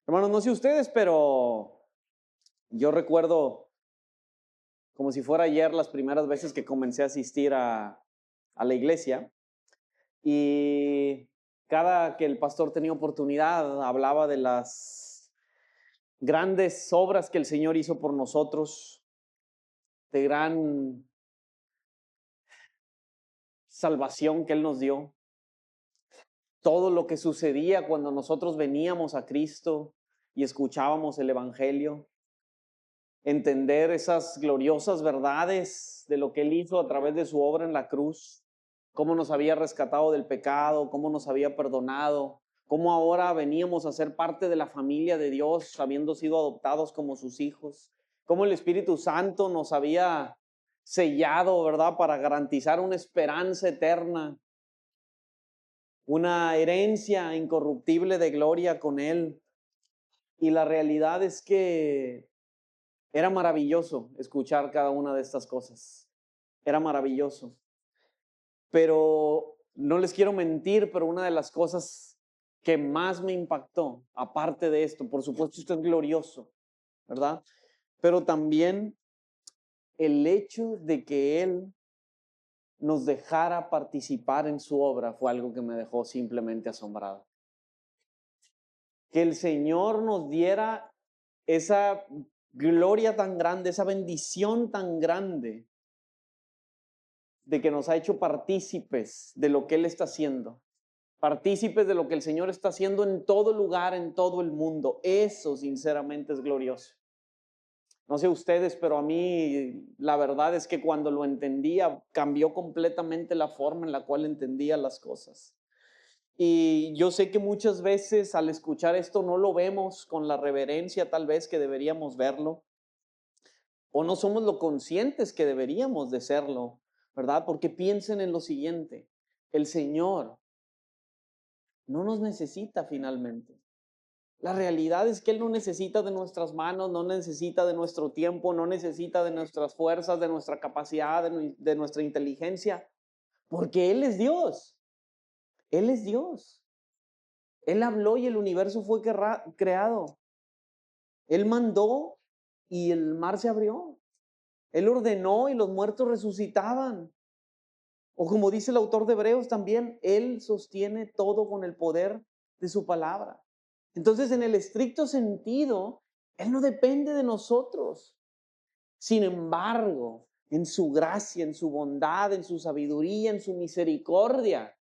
Hermanos, no sé ustedes, pero yo recuerdo como si fuera ayer las primeras veces que comencé a asistir a la iglesia, y cada que el pastor tenía oportunidad hablaba de las grandes obras que el Señor hizo por nosotros, de gran salvación que Él nos dio, todo lo que sucedía cuando nosotros veníamos a Cristo y escuchábamos el Evangelio. Entender esas gloriosas verdades de lo que Él hizo a través de su obra en la cruz, cómo nos había rescatado del pecado, cómo nos había perdonado, cómo ahora veníamos a ser parte de la familia de Dios, habiendo sido adoptados como sus hijos, cómo el Espíritu Santo nos había sellado, ¿verdad?, para garantizar una esperanza eterna, una herencia incorruptible de gloria con Él. Y la realidad es que era maravilloso escuchar cada una de estas cosas. Era maravilloso. Pero no les quiero mentir, pero una de las cosas que más me impactó, aparte de esto, por supuesto esto es glorioso, ¿verdad? Pero también el hecho de que Él nos dejara participar en su obra fue algo que me dejó simplemente asombrado. Que el Señor nos diera esa gloria tan grande, esa bendición tan grande, de que nos ha hecho partícipes de lo que Él está haciendo, partícipes de lo que el Señor está haciendo en todo lugar, en todo el mundo. Eso sinceramente es glorioso. No sé ustedes, pero a mí la verdad es que cuando lo entendía, cambió completamente la forma en la cual entendía las cosas. Y yo sé que muchas veces al escuchar esto no lo vemos con la reverencia tal vez que deberíamos verlo, o no somos lo conscientes que deberíamos de serlo, ¿verdad? Porque piensen en lo siguiente: el Señor no nos necesita finalmente. La realidad es que Él no necesita de nuestras manos, no necesita de nuestro tiempo, no necesita de nuestras fuerzas, de nuestra capacidad, de nuestra inteligencia, porque Él es Dios. Él es Dios. Él habló y el universo fue creado. Él mandó y el mar se abrió. Él ordenó y los muertos resucitaban. O como dice el autor de Hebreos también, Él sostiene todo con el poder de su palabra. Entonces, en el estricto sentido, Él no depende de nosotros. Sin embargo, en su gracia, en su bondad, en su sabiduría, en su misericordia,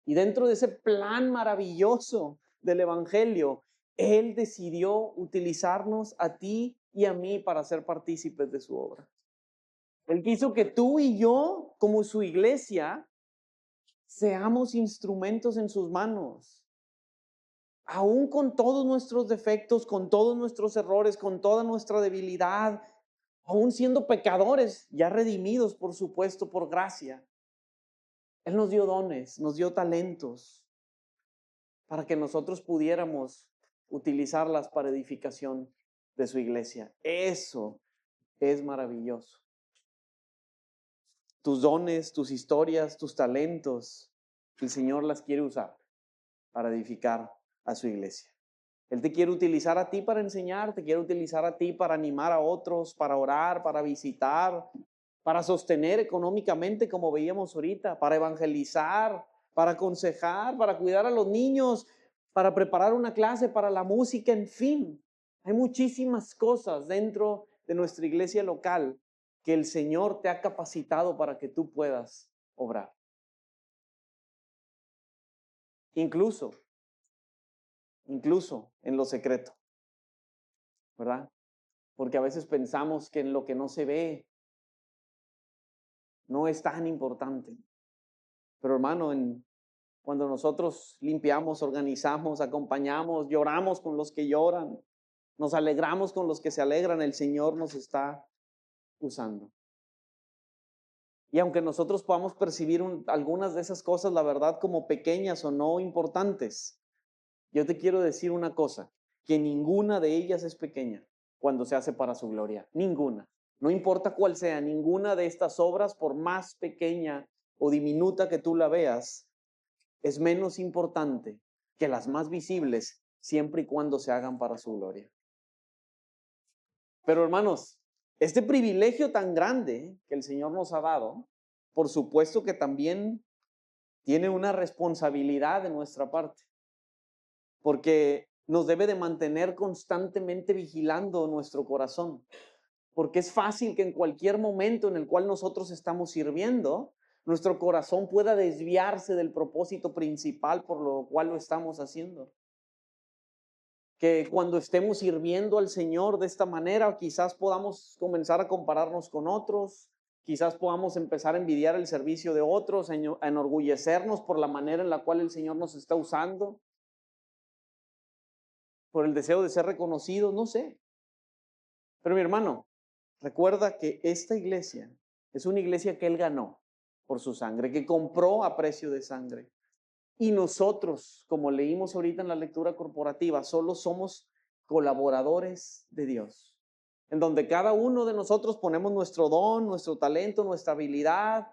y dentro de ese plan maravilloso del Evangelio, Él decidió utilizarnos a ti y a mí para ser partícipes de su obra. Él quiso que tú y yo, como su iglesia, seamos instrumentos en sus manos. Aún con todos nuestros defectos, con todos nuestros errores, con toda nuestra debilidad, aún siendo pecadores, ya redimidos, por supuesto, por gracia, Él nos dio dones, nos dio talentos para que nosotros pudiéramos utilizarlas para edificación de su iglesia. Eso es maravilloso. Tus dones, tus historias, tus talentos, el Señor las quiere usar para edificar a su iglesia. Él te quiere utilizar a ti para enseñar, te quiere utilizar a ti para animar a otros, para orar, para visitar, para sostener económicamente, como veíamos ahorita, para evangelizar, para aconsejar, para cuidar a los niños, para preparar una clase, para la música, en fin. Hay muchísimas cosas dentro de nuestra iglesia local que el Señor te ha capacitado para que tú puedas obrar. Incluso en lo secreto, ¿verdad? Porque a veces pensamos que en lo que no se ve no es tan importante. Pero hermano, cuando nosotros limpiamos, organizamos, acompañamos, lloramos con los que lloran, nos alegramos con los que se alegran, el Señor nos está usando. Y aunque nosotros podamos percibir algunas de esas cosas, la verdad, como pequeñas o no importantes, yo te quiero decir una cosa, que ninguna de ellas es pequeña cuando se hace para su gloria. Ninguna. No importa cuál sea, ninguna de estas obras, por más pequeña o diminuta que tú la veas, es menos importante que las más visibles siempre y cuando se hagan para su gloria. Pero hermanos, este privilegio tan grande que el Señor nos ha dado, por supuesto que también tiene una responsabilidad de nuestra parte, porque nos debe de mantener constantemente vigilando nuestro corazón, porque es fácil que en cualquier momento en el cual nosotros estamos sirviendo, nuestro corazón pueda desviarse del propósito principal por lo cual lo estamos haciendo. Que cuando estemos sirviendo al Señor de esta manera, quizás podamos comenzar a compararnos con otros, quizás podamos empezar a envidiar el servicio de otros, a enorgullecernos por la manera en la cual el Señor nos está usando, por el deseo de ser reconocidos, no sé. Pero mi hermano, recuerda que esta iglesia es una iglesia que Él ganó por su sangre, que compró a precio de sangre. Y nosotros, como leímos ahorita en la lectura corporativa, solo somos colaboradores de Dios, en donde cada uno de nosotros ponemos nuestro don, nuestro talento, nuestra habilidad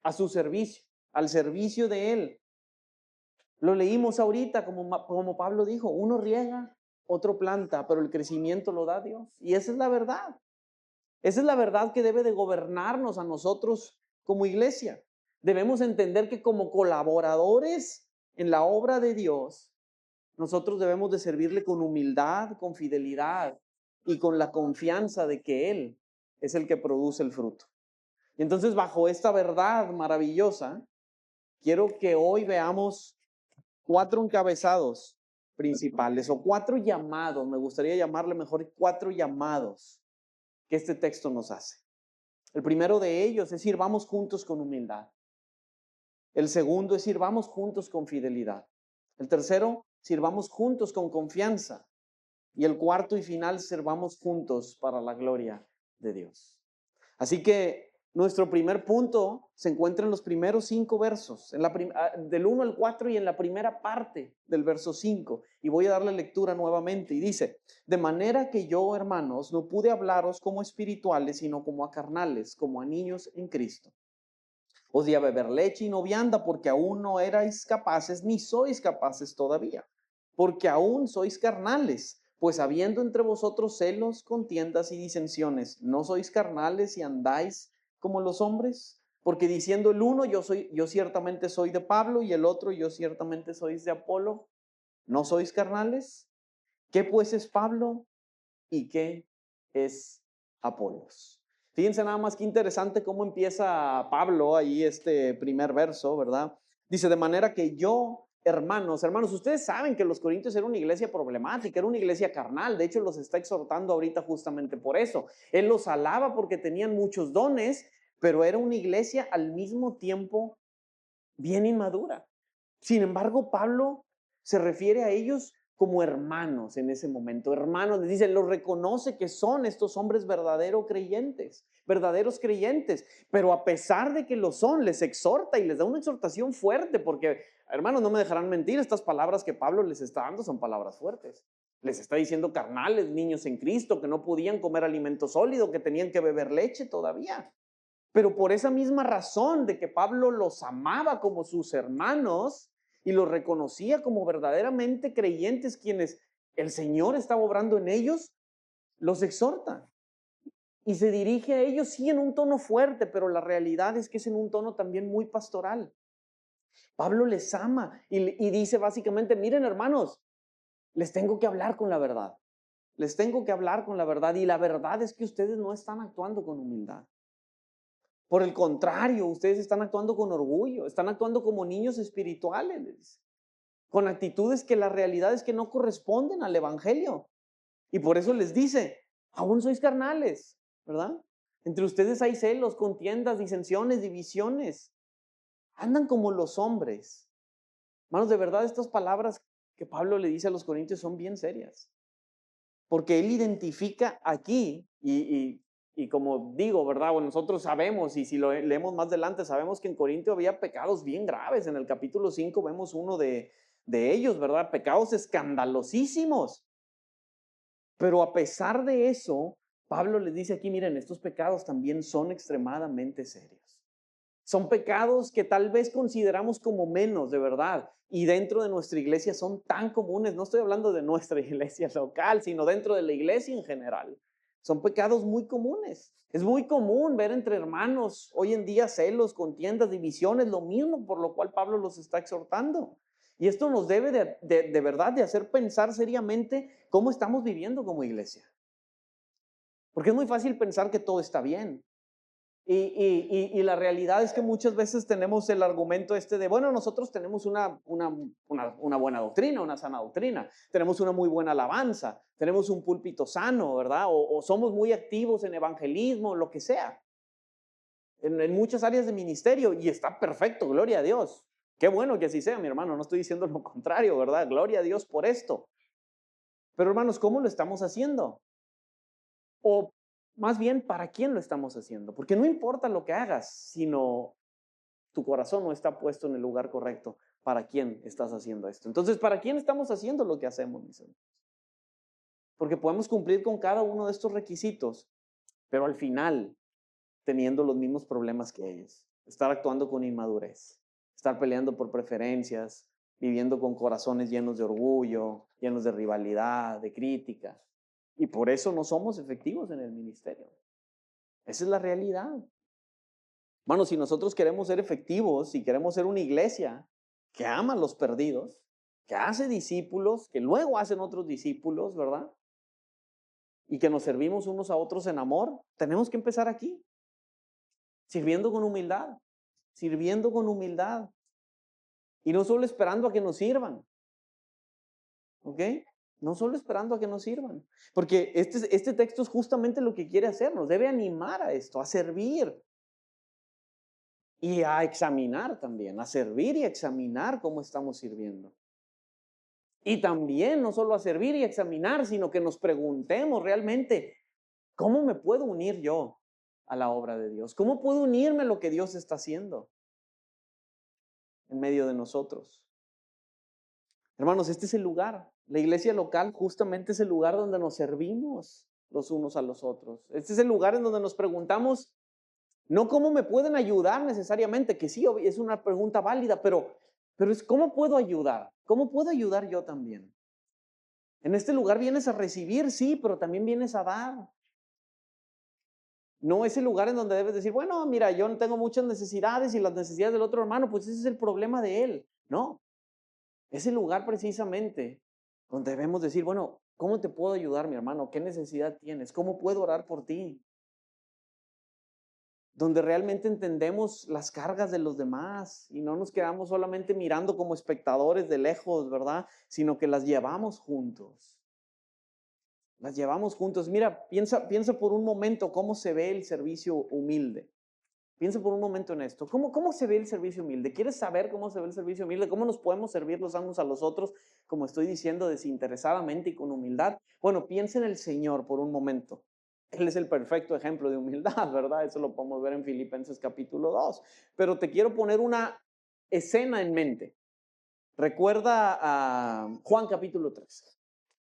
a su servicio, al servicio de Él. Lo leímos ahorita, como Pablo dijo, uno riega, otro planta, pero el crecimiento lo da Dios. Y esa es la verdad. Esa es la verdad que debe de gobernarnos a nosotros como iglesia. Debemos entender que como colaboradores en la obra de Dios, nosotros debemos de servirle con humildad, con fidelidad y con la confianza de que Él es el que produce el fruto. Y entonces, bajo esta verdad maravillosa, quiero que hoy veamos 4 encabezados principales o 4 llamados, me gustaría llamarle mejor 4 llamados que este texto nos hace. El primero de ellos es sirvamos juntos con humildad. El segundo es sirvamos juntos con fidelidad. El tercero, sirvamos juntos con confianza. Y el cuarto y final, sirvamos juntos para la gloria de Dios. Así que nuestro primer punto se encuentra en los primeros 5 versos, del 1 al 4 y en la primera parte del verso 5. Y voy a darle lectura nuevamente. Y dice, de manera que yo, hermanos, no pude hablaros como espirituales, sino como a carnales, como a niños en Cristo. Os di a beber leche y no vianda, porque aún no erais capaces, ni sois capaces todavía, porque aún sois carnales. Pues habiendo entre vosotros celos, contiendas y disensiones, ¿no sois carnales y andáis como los hombres? Porque diciendo el uno, yo ciertamente soy de Pablo, y el otro, yo ciertamente soy de Apolo, ¿no sois carnales? ¿Qué pues es Pablo y qué es Apolos? Fíjense nada más qué interesante cómo empieza Pablo ahí este primer verso, ¿verdad? Dice, de manera que yo, hermanos, ustedes saben que los corintios era una iglesia problemática, era una iglesia carnal, de hecho los está exhortando ahorita justamente por eso. Él los alaba porque tenían muchos dones, pero era una iglesia al mismo tiempo bien inmadura. Sin embargo, Pablo se refiere a ellos como hermanos en ese momento. Hermanos, les dice, los reconoce que son estos hombres verdaderos creyentes, pero a pesar de que lo son, les exhorta y les da una exhortación fuerte, porque, hermanos, no me dejarán mentir, estas palabras que Pablo les está dando son palabras fuertes. Les está diciendo carnales, niños en Cristo, que no podían comer alimento sólido, que tenían que beber leche todavía. Pero por esa misma razón de que Pablo los amaba como sus hermanos y los reconocía como verdaderamente creyentes, quienes el Señor estaba obrando en ellos, los exhorta. Y se dirige a ellos, sí, en un tono fuerte, pero la realidad es que es en un tono también muy pastoral. Pablo les ama y dice básicamente, miren hermanos, les tengo que hablar con la verdad. Les tengo que hablar con la verdad, y la verdad es que ustedes no están actuando con humildad. Por el contrario, ustedes están actuando con orgullo, están actuando como niños espirituales, con actitudes que la realidad es que no corresponden al evangelio. Y por eso les dice, aún sois carnales, ¿verdad? Entre ustedes hay celos, contiendas, disensiones, divisiones. Andan como los hombres. Hermanos, de verdad estas palabras que Pablo le dice a los corintios son bien serias. Porque él identifica aquí, y como digo, ¿verdad? Bueno, nosotros sabemos, y si lo leemos más adelante, sabemos que en Corintio había pecados bien graves. En el capítulo 5 vemos uno de ellos, ¿verdad? Pecados escandalosísimos. Pero a pesar de eso, Pablo les dice aquí, miren, estos pecados también son extremadamente serios. Son pecados que tal vez consideramos como menos, de verdad. Y dentro de nuestra iglesia son tan comunes. No estoy hablando de nuestra iglesia local, sino dentro de la iglesia en general. Son pecados muy comunes. Es muy común ver entre hermanos hoy en día celos, contiendas, divisiones, lo mismo por lo cual Pablo los está exhortando. Y esto nos debe de verdad de hacer pensar seriamente cómo estamos viviendo como iglesia. Porque es muy fácil pensar que todo está bien. Y la realidad es que muchas veces tenemos el argumento de, bueno, nosotros tenemos una buena doctrina, una sana doctrina, tenemos una muy buena alabanza, tenemos un púlpito sano, ¿verdad? O somos muy activos en evangelismo, lo que sea, en muchas áreas de ministerio, y está perfecto, gloria a Dios. Qué bueno que así sea, mi hermano, no estoy diciendo lo contrario, ¿verdad? Gloria a Dios por esto. Pero hermanos, ¿cómo lo estamos haciendo? O más bien, ¿para quién lo estamos haciendo? Porque no importa lo que hagas, sino tu corazón no está puesto en el lugar correcto. ¿Para quién estás haciendo esto? Entonces, ¿para quién estamos haciendo lo que hacemos, mis hermanos? Porque podemos cumplir con cada uno de estos requisitos, pero al final teniendo los mismos problemas que ellos. Estar actuando con inmadurez, estar peleando por preferencias, viviendo con corazones llenos de orgullo, llenos de rivalidad, de crítica. Y por eso no somos efectivos en el ministerio. Esa es la realidad. Bueno, si nosotros queremos ser efectivos, si queremos ser una iglesia que ama a los perdidos, que hace discípulos, que luego hacen otros discípulos, ¿verdad? Y que nos servimos unos a otros en amor, tenemos que empezar aquí, sirviendo con humildad, sirviendo con humildad. Y no solo esperando a que nos sirvan, ¿ok? No solo esperando a que nos sirvan. Porque este texto es justamente lo que quiere hacer, nos debe animar a esto, a servir. Y a examinar también, a servir y a examinar cómo estamos sirviendo. Y también no solo a servir y a examinar, sino que nos preguntemos realmente, ¿cómo me puedo unir yo a la obra de Dios? ¿Cómo puedo unirme a lo que Dios está haciendo en medio de nosotros? Hermanos, este es el lugar. La iglesia local justamente es el lugar donde nos servimos los unos a los otros. Este es el lugar en donde nos preguntamos, no cómo me pueden ayudar necesariamente, que sí, es una pregunta válida, pero es cómo puedo ayudar. ¿Cómo puedo ayudar yo también? En este lugar vienes a recibir, sí, pero también vienes a dar. No es el lugar en donde debes decir, bueno, mira, yo no tengo muchas necesidades y las necesidades del otro hermano, pues ese es el problema de él. No, es el lugar precisamente donde debemos decir, bueno, ¿cómo te puedo ayudar, mi hermano? ¿Qué necesidad tienes? ¿Cómo puedo orar por ti? Donde realmente entendemos las cargas de los demás y no nos quedamos solamente mirando como espectadores de lejos, ¿verdad? Sino que las llevamos juntos. Las llevamos juntos. Mira, piensa por un momento cómo se ve el servicio humilde. Piensa por un momento en esto. ¿Cómo se ve el servicio humilde? ¿Quieres saber cómo se ve el servicio humilde? ¿Cómo nos podemos servir los unos a los otros, como estoy diciendo, desinteresadamente y con humildad? Bueno, piensa en el Señor por un momento. Él es el perfecto ejemplo de humildad, ¿verdad? Eso lo podemos ver en Filipenses capítulo 2. Pero te quiero poner una escena en mente. Recuerda a Juan capítulo 3.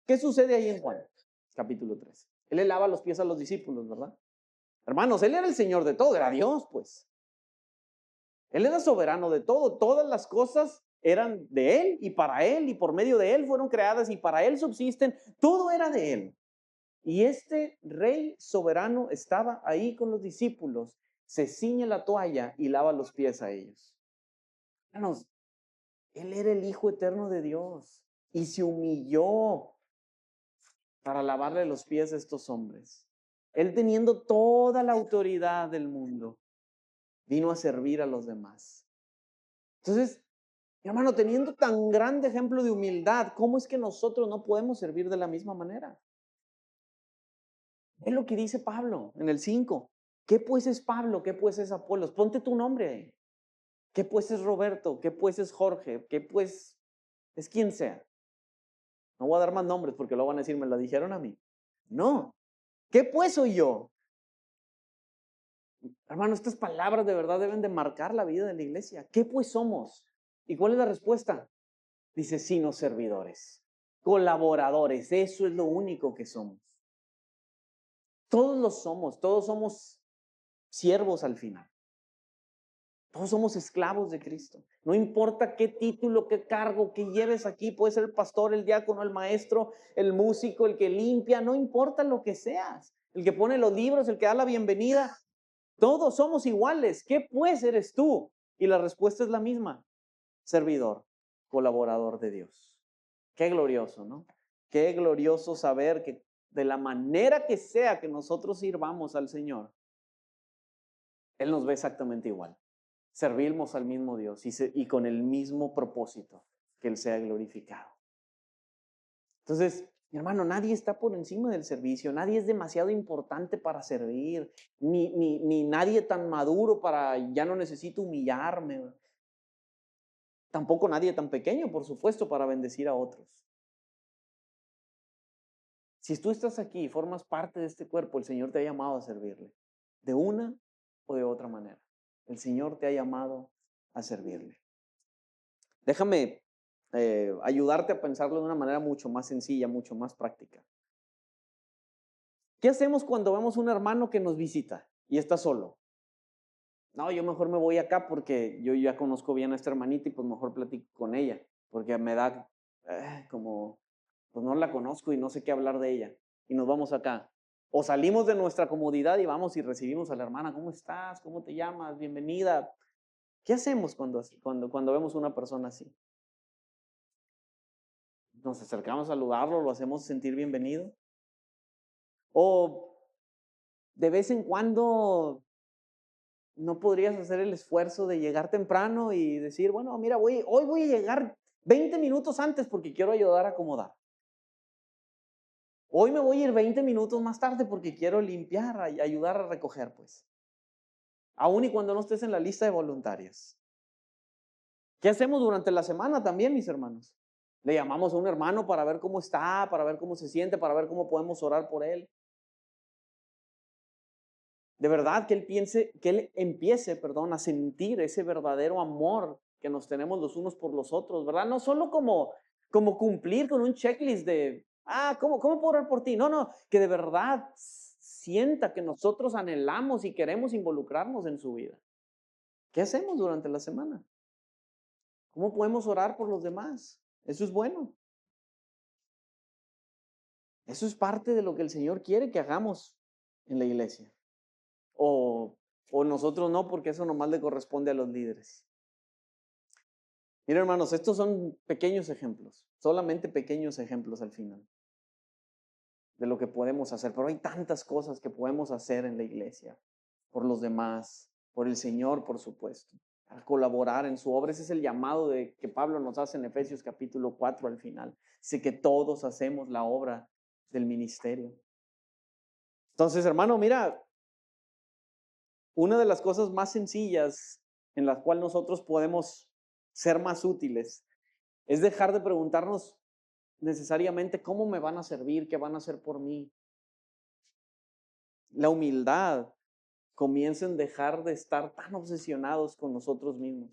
¿Qué sucede ahí en Juan capítulo 3? Él le lava los pies a los discípulos, ¿verdad? Hermanos, él era el Señor de todo, era Dios, pues. Él era soberano de todo. Todas las cosas eran de Él y para Él y por medio de Él fueron creadas y para Él subsisten. Todo era de Él. Y este rey soberano estaba ahí con los discípulos, se ciñe la toalla y lava los pies a ellos. Hermanos, Él era el Hijo eterno de Dios y se humilló para lavarle los pies a estos hombres. Él teniendo toda la autoridad del mundo, vino a servir a los demás. Entonces, mi hermano, teniendo tan grande ejemplo de humildad, ¿cómo es que nosotros no podemos servir de la misma manera? Es lo que dice Pablo en el 5. ¿Qué pues es Pablo? ¿Qué pues es Apolos? Ponte tu nombre ahí. ¿Qué pues es Roberto? ¿Qué pues es Jorge? ¿Qué pues es quien sea? No voy a dar más nombres porque luego van a decir, me lo dijeron a mí. No. ¿Qué pues soy yo? Hermano, estas palabras de verdad deben de marcar la vida de la iglesia. ¿Qué pues somos? ¿Y cuál es la respuesta? Dice, sino servidores, colaboradores. Eso es lo único que somos. Todos lo somos, todos somos siervos al final. Todos somos esclavos de Cristo. No importa qué título, qué cargo que lleves aquí, puede ser el pastor, el diácono, el maestro, el músico, el que limpia, no importa lo que seas. El que pone los libros, el que da la bienvenida. Todos somos iguales. ¿Qué pues eres tú? Y la respuesta es la misma. Servidor, colaborador de Dios. Qué glorioso, ¿no? Qué glorioso saber que de la manera que sea que nosotros sirvamos al Señor, Él nos ve exactamente igual. Servimos al mismo Dios y con el mismo propósito, que Él sea glorificado. Entonces, mi hermano, nadie está por encima del servicio, nadie es demasiado importante para servir, ni nadie tan maduro para ya no necesito humillarme. Tampoco nadie tan pequeño, por supuesto, para bendecir a otros. Si tú estás aquí y formas parte de este cuerpo, el Señor te ha llamado a servirle, de una o de otra manera. El Señor te ha llamado a servirle. Déjame ayudarte a pensarlo de una manera mucho más sencilla, mucho más práctica. ¿Qué hacemos cuando vemos un hermano que nos visita y está solo? No, yo mejor me voy acá porque yo ya conozco bien a esta hermanita y pues mejor platico con ella, porque me da como, pues no la conozco y no sé qué hablar de ella. Y nos vamos acá. O salimos de nuestra comodidad y vamos y recibimos a la hermana. ¿Cómo estás? ¿Cómo te llamas? Bienvenida. ¿Qué hacemos cuando vemos una persona así? ¿Nos acercamos a saludarlo? ¿Lo hacemos sentir bienvenido? O de vez en cuando no podrías hacer el esfuerzo de llegar temprano y decir, bueno, mira, hoy voy a llegar 20 minutos antes porque quiero ayudar a acomodar. Hoy me voy a ir 20 minutos más tarde porque quiero limpiar y ayudar a recoger, pues. Aún y cuando no estés en la lista de voluntarios. ¿Qué hacemos durante la semana también, mis hermanos? Le llamamos a un hermano para ver cómo está, para ver cómo se siente, para ver cómo podemos orar por él. De verdad, que él empiece, a sentir ese verdadero amor que nos tenemos los unos por los otros, ¿verdad? No solo como cumplir con un checklist de, ¿cómo puedo orar por ti? No, que de verdad sienta que nosotros anhelamos y queremos involucrarnos en su vida. ¿Qué hacemos durante la semana? ¿Cómo podemos orar por los demás? Eso es bueno. Eso es parte de lo que el Señor quiere que hagamos en la iglesia. O nosotros no, porque eso nomás le corresponde a los líderes. Mira, hermanos, estos son pequeños ejemplos, solamente pequeños ejemplos al final de lo que podemos hacer, pero hay tantas cosas que podemos hacer en la iglesia, por los demás, por el Señor, por supuesto, a colaborar en su obra. Ese es el llamado que Pablo nos hace en Efesios capítulo 4 al final. Dice que todos hacemos la obra del ministerio. Entonces, hermano, mira, una de las cosas más sencillas en las cuales nosotros podemos ser más útiles es dejar de preguntarnos necesariamente cómo me van a servir, qué van a hacer por mí. La humildad comienza en dejar de estar tan obsesionados con nosotros mismos.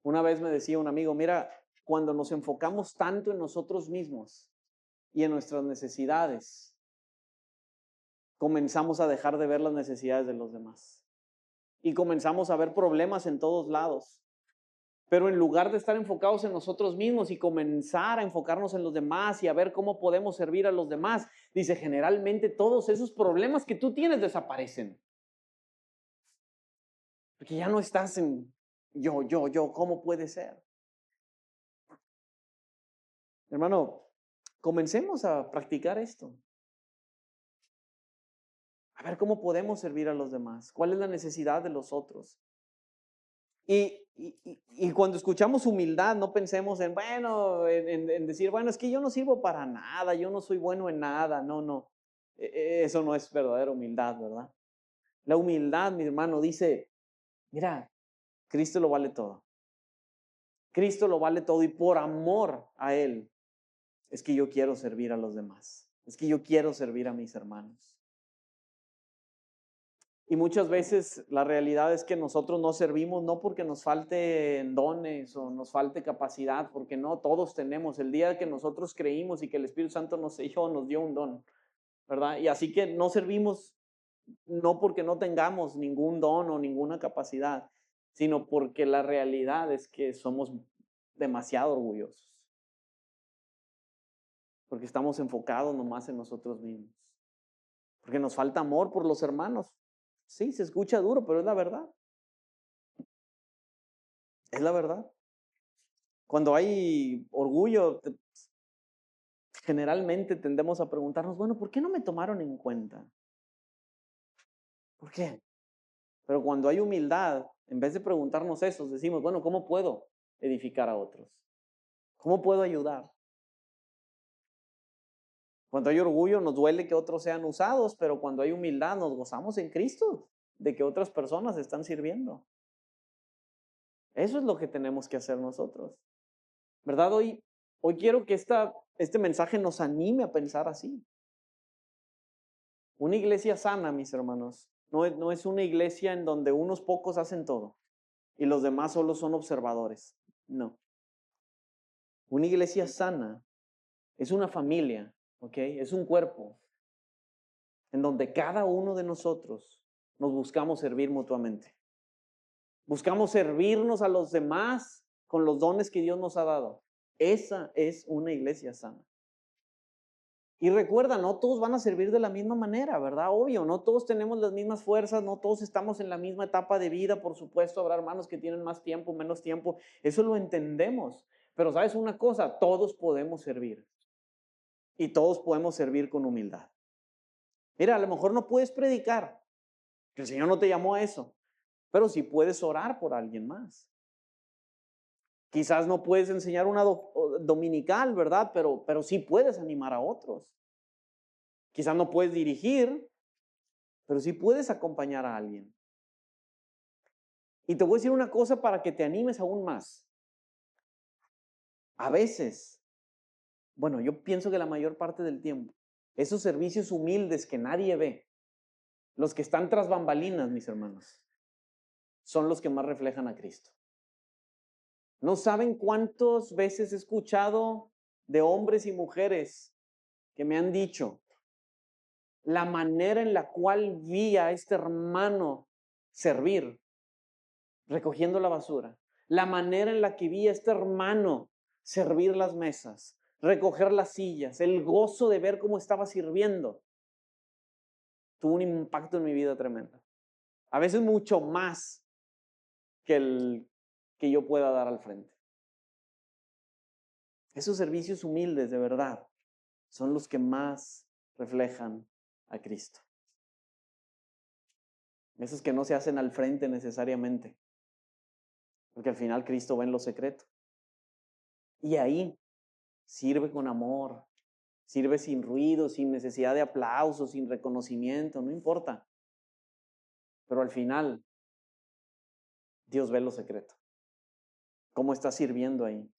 Una vez me decía un amigo, mira, cuando nos enfocamos tanto en nosotros mismos y en nuestras necesidades, comenzamos a dejar de ver las necesidades de los demás. Y comenzamos a ver problemas en todos lados. Pero en lugar de estar enfocados en nosotros mismos y comenzar a enfocarnos en los demás y a ver cómo podemos servir a los demás, dice, generalmente todos esos problemas que tú tienes desaparecen. Porque ya no estás en yo, ¿cómo puede ser? Hermano, comencemos a practicar esto. A ver cómo podemos servir a los demás. ¿Cuál es la necesidad de los otros? Y cuando escuchamos humildad, no pensemos en, en decir, es que yo no sirvo para nada, yo no soy bueno en nada. No. Eso no es verdadera humildad, ¿verdad? La humildad, mi hermano, dice, mira, Cristo lo vale todo. Cristo lo vale todo y por amor a Él es que yo quiero servir a los demás. Es que yo quiero servir a mis hermanos. Y muchas veces la realidad es que nosotros no servimos no porque nos falten dones o nos falte capacidad, porque no, todos tenemos. El día que nosotros creímos y que el Espíritu Santo nos selló, nos dio un don, ¿verdad? Y así que no servimos no porque no tengamos ningún don o ninguna capacidad, sino porque la realidad es que somos demasiado orgullosos. Porque estamos enfocados nomás en nosotros mismos. Porque nos falta amor por los hermanos. Sí, se escucha duro, pero es la verdad. Es la verdad. Cuando hay orgullo, generalmente tendemos a preguntarnos, bueno, ¿por qué no me tomaron en cuenta? ¿Por qué? Pero cuando hay humildad, en vez de preguntarnos eso, decimos, bueno, ¿cómo puedo edificar a otros? ¿Cómo puedo ayudar? Cuando hay orgullo nos duele que otros sean usados, pero cuando hay humildad nos gozamos en Cristo de que otras personas están sirviendo. Eso es lo que tenemos que hacer nosotros. ¿Verdad? Hoy quiero que este mensaje nos anime a pensar así. Una iglesia sana, mis hermanos, no es una iglesia en donde unos pocos hacen todo y los demás solo son observadores. No. Una iglesia sana es una familia, ¿ok? Es un cuerpo en donde cada uno de nosotros nos buscamos servir mutuamente. Buscamos servirnos a los demás con los dones que Dios nos ha dado. Esa es una iglesia sana. Y recuerda, no todos van a servir de la misma manera, ¿verdad? Obvio, no todos tenemos las mismas fuerzas, no todos estamos en la misma etapa de vida, por supuesto, habrá hermanos que tienen más tiempo, menos tiempo, eso lo entendemos. Pero sabes una cosa, todos podemos servir y todos podemos servir con humildad. Mira, a lo mejor no puedes predicar, que el Señor no te llamó a eso, pero sí puedes orar por alguien más. Quizás no puedes enseñar una dominical, ¿verdad? Pero sí puedes animar a otros. Quizás no puedes dirigir, pero sí puedes acompañar a alguien. Y te voy a decir una cosa para que te animes aún más. A veces, bueno, yo pienso que la mayor parte del tiempo, esos servicios humildes que nadie ve, los que están tras bambalinas, mis hermanos, son los que más reflejan a Cristo. No saben cuántas veces he escuchado de hombres y mujeres que me han dicho, la manera en la cual vi a este hermano servir, recogiendo la basura, la manera en la que vi a este hermano servir las mesas, recoger las sillas, el gozo de ver cómo estaba sirviendo, tuvo un impacto en mi vida tremendo. A veces mucho más que el que yo pueda dar al frente. Esos servicios humildes de verdad son los que más reflejan a Cristo. Esos que no se hacen al frente necesariamente, porque al final Cristo va en lo secreto. Y ahí sirve con amor, sirve sin ruido, sin necesidad de aplausos, sin reconocimiento, no importa. Pero al final, Dios ve lo secreto. ¿Cómo estás sirviendo ahí?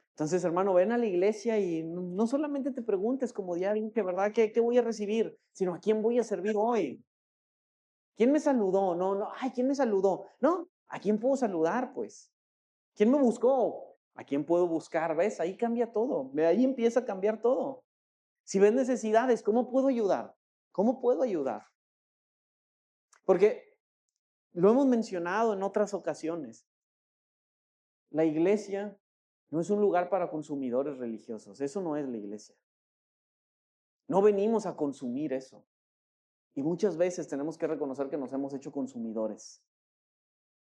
Entonces, hermano, ven a la iglesia y no solamente te preguntes como ya dije, ¿verdad? ¿Qué voy a recibir? Sino ¿a quién voy a servir hoy? ¿Quién me saludó? No, ay, ¿quién me saludó? No, ¿a quién puedo saludar, pues? ¿Quién me buscó? ¿A quién puedo buscar? ¿Ves? Ahí cambia todo. Ahí empieza a cambiar todo. Si ves necesidades, ¿cómo puedo ayudar? ¿Cómo puedo ayudar? Porque lo hemos mencionado en otras ocasiones. La iglesia no es un lugar para consumidores religiosos. Eso no es la iglesia. No venimos a consumir eso. Y muchas veces tenemos que reconocer que nos hemos hecho consumidores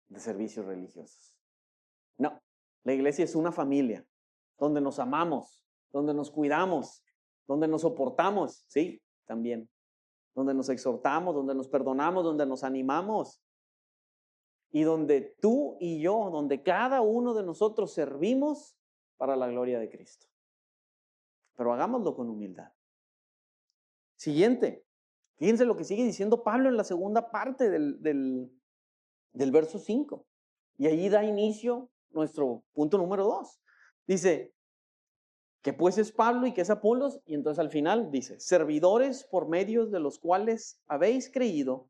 de servicios religiosos. No, la iglesia es una familia donde nos amamos, donde nos cuidamos, donde nos soportamos, sí, también, donde nos exhortamos, donde nos perdonamos, donde nos animamos y donde tú y yo, donde cada uno de nosotros servimos para la gloria de Cristo. Pero hagámoslo con humildad. Siguiente, fíjense lo que sigue diciendo Pablo en la segunda parte del verso 5. Y ahí da inicio nuestro punto número 2. Dice, que pues es Pablo y que es Apolos, y entonces al final dice, servidores por medio de los cuales habéis creído,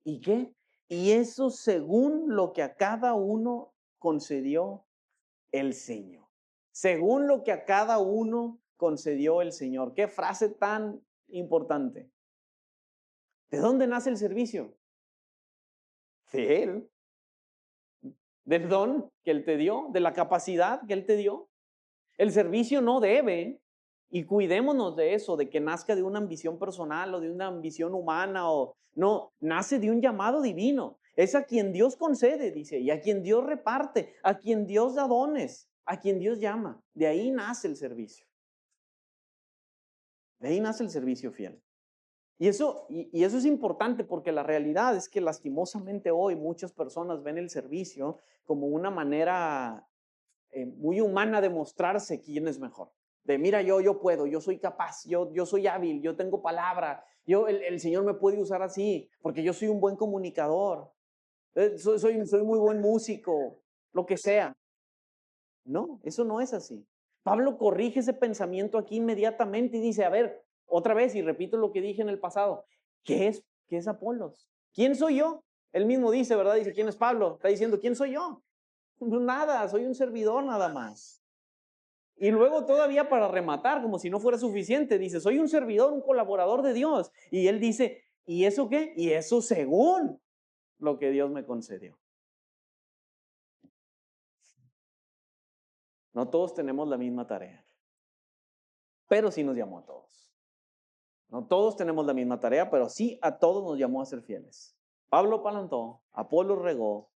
¿y qué? Y eso según lo que a cada uno concedió el Señor. Según lo que a cada uno concedió el Señor. Qué frase tan importante. ¿De dónde nace el servicio? De Él. Del don que Él te dio, de la capacidad que Él te dio. El servicio no debe, y cuidémonos de eso, de que nazca de una ambición personal o de una ambición humana, o no, nace de un llamado divino. Es a quien Dios concede, dice, y a quien Dios reparte, a quien Dios da dones, a quien Dios llama. De ahí nace el servicio. De ahí nace el servicio fiel. Y eso es importante porque la realidad es que lastimosamente hoy muchas personas ven el servicio como una manera muy humana de mostrarse quién es mejor. De mira, yo puedo, yo soy capaz, yo soy hábil, yo tengo palabra, el Señor me puede usar así porque yo soy un buen comunicador, soy muy buen músico, lo que sea. No, eso no es así. Pablo corrige ese pensamiento aquí inmediatamente y dice, a ver, otra vez, y repito lo que dije en el pasado, ¿qué es Apolos? ¿Quién soy yo? Él mismo dice, ¿verdad? Dice, ¿quién es Pablo? Está diciendo, ¿quién soy yo? Nada, soy un servidor nada más. Y luego todavía para rematar, como si no fuera suficiente, dice, soy un servidor, un colaborador de Dios. Y él dice, ¿y eso qué? Y eso según lo que Dios me concedió. No todos tenemos la misma tarea, pero sí nos llamó a todos. No todos tenemos la misma tarea, pero sí a todos nos llamó a ser fieles. Pablo plantó, Apolo regó,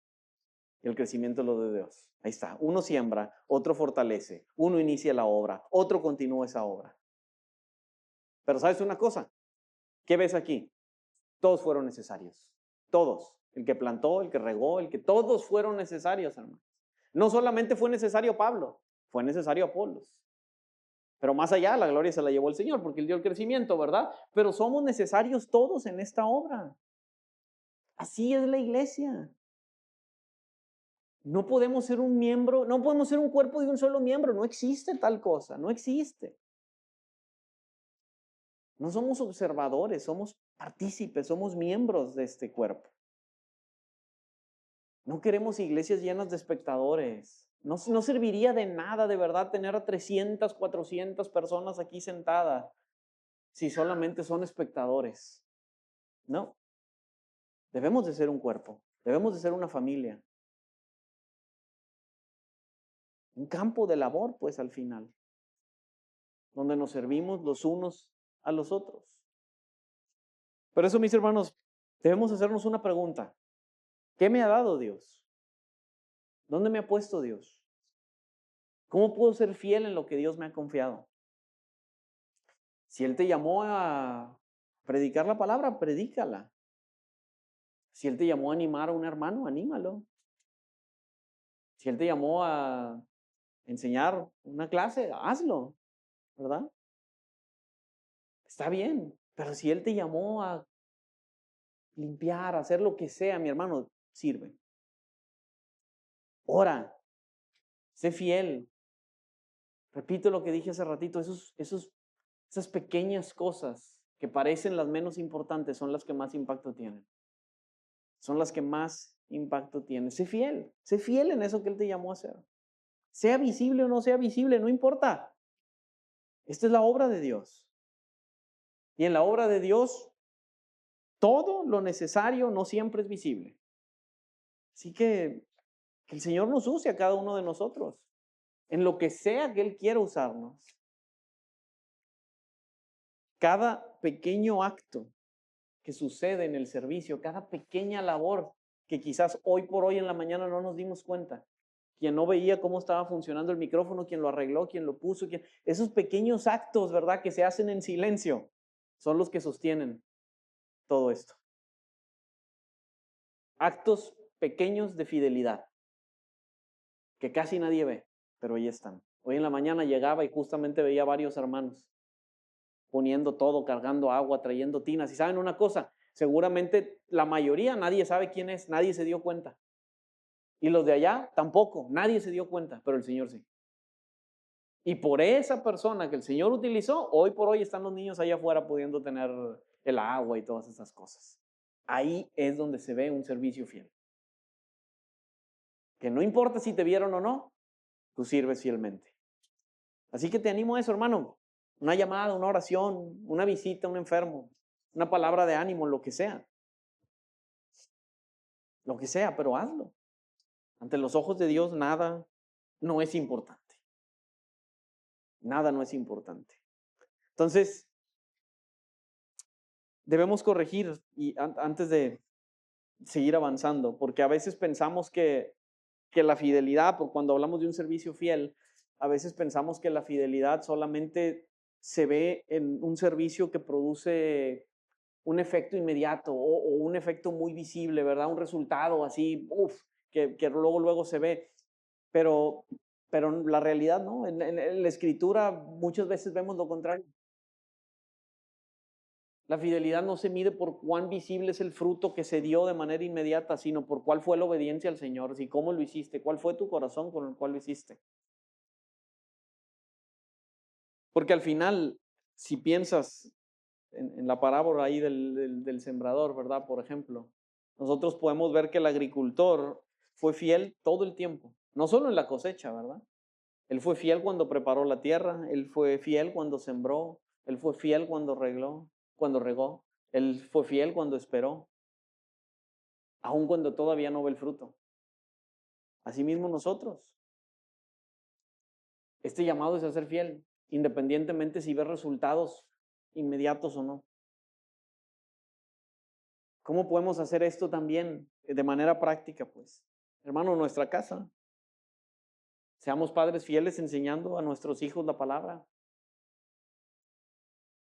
y el crecimiento es lo de Dios. Ahí está, uno siembra, otro fortalece, uno inicia la obra, otro continúa esa obra. Pero ¿sabes una cosa? ¿Qué ves aquí? Todos fueron necesarios. Todos. El que plantó, el que regó, todos fueron necesarios, hermanos. No solamente fue necesario Pablo, fue necesario Apolos. Pero más allá, la gloria se la llevó el Señor porque Él dio el crecimiento, ¿verdad? Pero somos necesarios todos en esta obra. Así es la iglesia. No podemos ser un miembro, no podemos ser un cuerpo de un solo miembro. No existe tal cosa, no existe. No somos observadores, somos partícipes, somos miembros de este cuerpo. No queremos iglesias llenas de espectadores. No serviría de nada de verdad tener a 300, 400 personas aquí sentadas si solamente son espectadores. No. Debemos de ser un cuerpo. Debemos de ser una familia. Un campo de labor, pues, al final. Donde nos servimos los unos a los otros. Por eso, mis hermanos, debemos hacernos una pregunta. ¿Qué me ha dado Dios? ¿Dónde me ha puesto Dios? ¿Cómo puedo ser fiel en lo que Dios me ha confiado? Si Él te llamó a predicar la palabra, predícala. Si Él te llamó a animar a un hermano, anímalo. Si Él te llamó a enseñar una clase, hazlo, ¿verdad? Está bien, pero si Él te llamó a limpiar, a hacer lo que sea, mi hermano, sirve. Ora, sé fiel. Repito lo que dije hace ratito, esas pequeñas cosas que parecen las menos importantes son las que más impacto tienen. Son las que más impacto tienen. Sé fiel en eso que Él te llamó a hacer. Sea visible o no sea visible, no importa. Esta es la obra de Dios. Y en la obra de Dios, todo lo necesario no siempre es visible. Así que el Señor nos use a cada uno de nosotros, en lo que sea que Él quiera usarnos. Cada pequeño acto que sucede en el servicio, cada pequeña labor que quizás hoy por hoy en la mañana no nos dimos cuenta. Quien no veía cómo estaba funcionando el micrófono, quien lo arregló, quien lo puso, esos pequeños actos, ¿verdad?, que se hacen en silencio, son los que sostienen todo esto. Actos pequeños de fidelidad, que casi nadie ve, pero ahí están. Hoy en la mañana llegaba y justamente veía varios hermanos poniendo todo, cargando agua, trayendo tinas. Y ¿saben una cosa? Seguramente la mayoría, nadie sabe quién es, nadie se dio cuenta. Y los de allá tampoco, nadie se dio cuenta, pero el Señor sí. Y por esa persona que el Señor utilizó, hoy por hoy están los niños allá afuera pudiendo tener el agua y todas esas cosas. Ahí es donde se ve un servicio fiel. Que no importa si te vieron o no, tú sirves fielmente. Así que te animo a eso, hermano. Una llamada, una oración, una visita a un enfermo, una palabra de ánimo, lo que sea, pero hazlo. Ante los ojos de Dios nada no es importante. Nada no es importante. Entonces, debemos corregir y antes de seguir avanzando, porque a veces pensamos que la fidelidad, cuando hablamos de un servicio fiel, a veces pensamos que la fidelidad solamente se ve en un servicio que produce un efecto inmediato o un efecto muy visible, ¿verdad? Un resultado así, que luego se ve. Pero la realidad no, en la escritura muchas veces vemos lo contrario. La fidelidad no se mide por cuán visible es el fruto que se dio de manera inmediata, sino por cuál fue la obediencia al Señor, si cómo lo hiciste, cuál fue tu corazón con el cual lo hiciste. Porque al final, si piensas en la parábola ahí del sembrador, ¿verdad? Por ejemplo, nosotros podemos ver que el agricultor fue fiel todo el tiempo, no solo en la cosecha, ¿verdad? Él fue fiel cuando preparó la tierra, él fue fiel cuando sembró, él fue fiel cuando regó, él fue fiel cuando esperó, aun cuando todavía no ve el fruto. Asimismo nosotros. Este llamado es a ser fiel, independientemente si ve resultados inmediatos o no. ¿Cómo podemos hacer esto también de manera práctica? Pues, hermano, nuestra casa. Seamos padres fieles enseñando a nuestros hijos la palabra.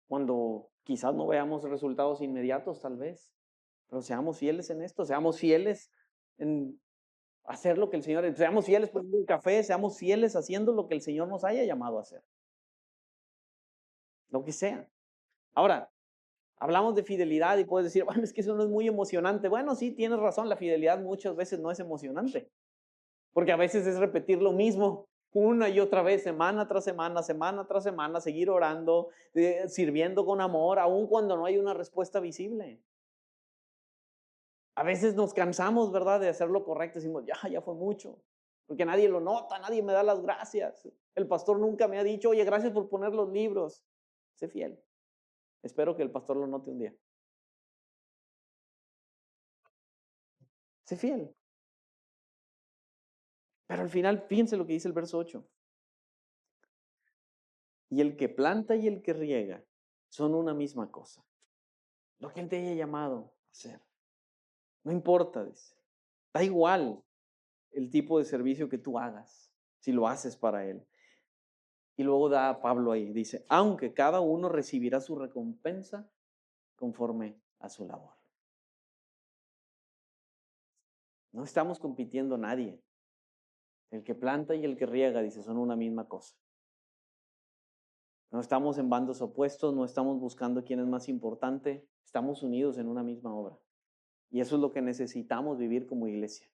Cuando quizás no veamos resultados inmediatos, tal vez, pero seamos fieles en esto, seamos fieles en hacer lo que el Señor, seamos fieles poniendo un café, seamos fieles haciendo lo que el Señor nos haya llamado a hacer. Lo que sea. Ahora, hablamos de fidelidad y puedes decir, bueno, es que eso no es muy emocionante. Bueno, sí, tienes razón, la fidelidad muchas veces no es emocionante, porque a veces es repetir lo mismo una y otra vez, semana tras semana, semana tras semana, seguir orando, sirviendo con amor, aun cuando no hay una respuesta visible. A veces nos cansamos, ¿verdad?, de hacer lo correcto. Decimos, ya fue mucho, porque nadie lo nota, nadie me da las gracias. El pastor nunca me ha dicho, oye, gracias por poner los libros. Sé fiel. Espero que el pastor lo note un día. Sé fiel. Pero al final, fíjense lo que dice el verso 8. Y el que planta y el que riega son una misma cosa. Lo que Él te haya llamado a hacer. No importa, dice. Da igual el tipo de servicio que tú hagas, si lo haces para Él. Y luego da a Pablo ahí, dice, aunque cada uno recibirá su recompensa conforme a su labor. No estamos compitiendo nadie. El que planta y el que riega, dice, son una misma cosa. No estamos en bandos opuestos, no estamos buscando quién es más importante, estamos unidos en una misma obra. Y eso es lo que necesitamos vivir como iglesia.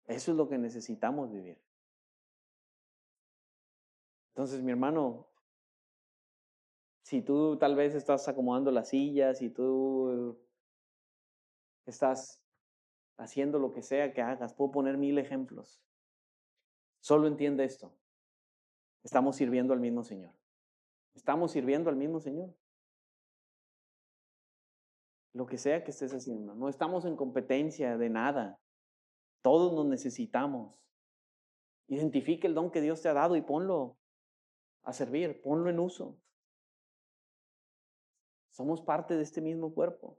Eso es lo que necesitamos vivir. Entonces, mi hermano, si tú tal vez estás acomodando las sillas, si tú estás haciendo lo que sea que hagas, puedo poner 1000 ejemplos. Solo entiende esto. Estamos sirviendo al mismo Señor. Estamos sirviendo al mismo Señor. Lo que sea que estés haciendo. No estamos en competencia de nada. Todos nos necesitamos. Identifica el don que Dios te ha dado y ponlo a servir, ponlo en uso. Somos parte de este mismo cuerpo.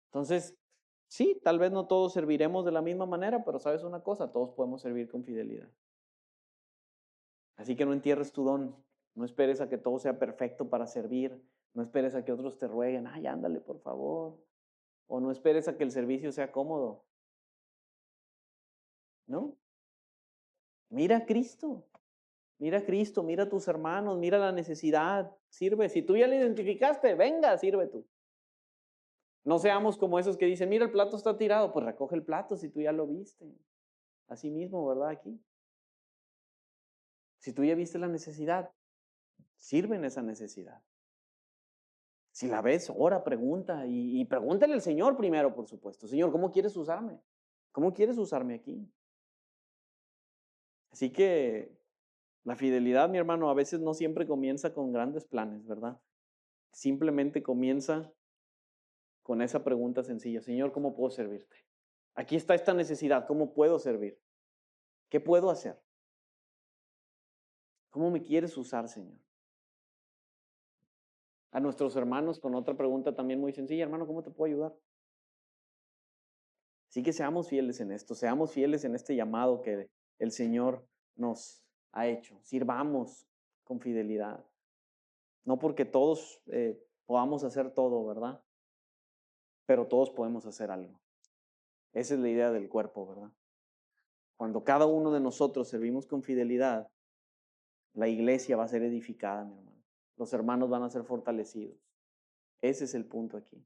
Entonces, sí, tal vez no todos serviremos de la misma manera, pero sabes una cosa, todos podemos servir con fidelidad. Así que no entierres tu don, no esperes a que todo sea perfecto para servir, no esperes a que otros te rueguen, ay, ándale, por favor, o no esperes a que el servicio sea cómodo. ¿No? Mira a Cristo, mira a Cristo, mira a tus hermanos, mira la necesidad, sirve. Si tú ya lo identificaste, venga, sirve tú. No seamos como esos que dicen, mira, el plato está tirado, pues recoge el plato si tú ya lo viste. Así mismo, ¿verdad? Aquí. Si tú ya viste la necesidad, sirve en esa necesidad. Si la ves, ora, pregunta y pregúntale al Señor primero, por supuesto. Señor, ¿cómo quieres usarme? ¿Cómo quieres usarme aquí? Así que la fidelidad, mi hermano, a veces no siempre comienza con grandes planes, ¿verdad? simplemente comienza con esa pregunta sencilla: Señor, ¿cómo puedo servirte? Aquí está esta necesidad, ¿cómo puedo servir? ¿Qué puedo hacer? ¿Cómo me quieres usar, Señor? A nuestros hermanos con otra pregunta también muy sencilla: hermano, ¿cómo te puedo ayudar? Así que seamos fieles en esto, seamos fieles en este llamado que el Señor nos ha hecho. Sirvamos con fidelidad. No porque todos podamos hacer todo, ¿verdad? Pero todos podemos hacer algo. Esa es la idea del cuerpo, ¿verdad? Cuando cada uno de nosotros servimos con fidelidad, la iglesia va a ser edificada, mi hermano. Los hermanos van a ser fortalecidos. Ese es el punto aquí.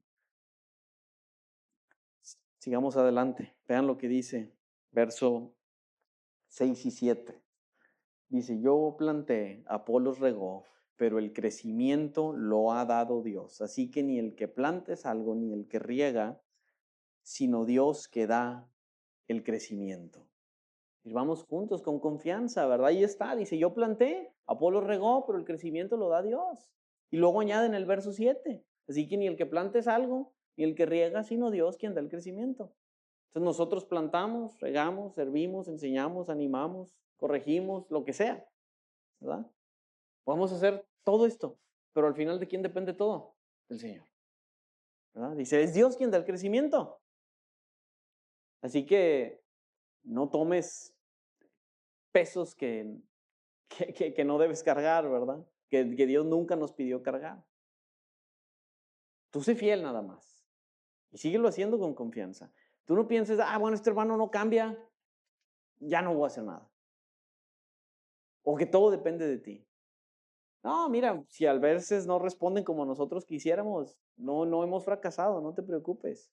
Sigamos adelante. Vean lo que dice verso 6 y 7. Dice: yo planté, Apolos regó, pero el crecimiento lo ha dado Dios. Así que ni el que planta es algo, ni el que riega, sino Dios que da el crecimiento. Y vamos juntos con confianza, ¿verdad? Ahí está, dice: yo planté, Apolos regó, pero el crecimiento lo da Dios. Y luego añade en el verso 7, así que ni el que planta es algo, ni el que riega, sino Dios quien da el crecimiento. Entonces nosotros plantamos, regamos, servimos, enseñamos, animamos, corregimos, lo que sea, ¿verdad? Podemos hacer todo esto, pero al final, ¿de quién depende todo? Del Señor, ¿verdad? Dice: es Dios quien da el crecimiento. Así que no tomes pesos que no debes cargar, ¿verdad? Que Dios nunca nos pidió cargar. Tú sé fiel nada más y síguelo haciendo con confianza. Tú no pienses: bueno, este hermano no cambia, ya no voy a hacer nada. O que todo depende de ti. No, mira, si a veces no responden como nosotros quisiéramos, no hemos fracasado, no te preocupes.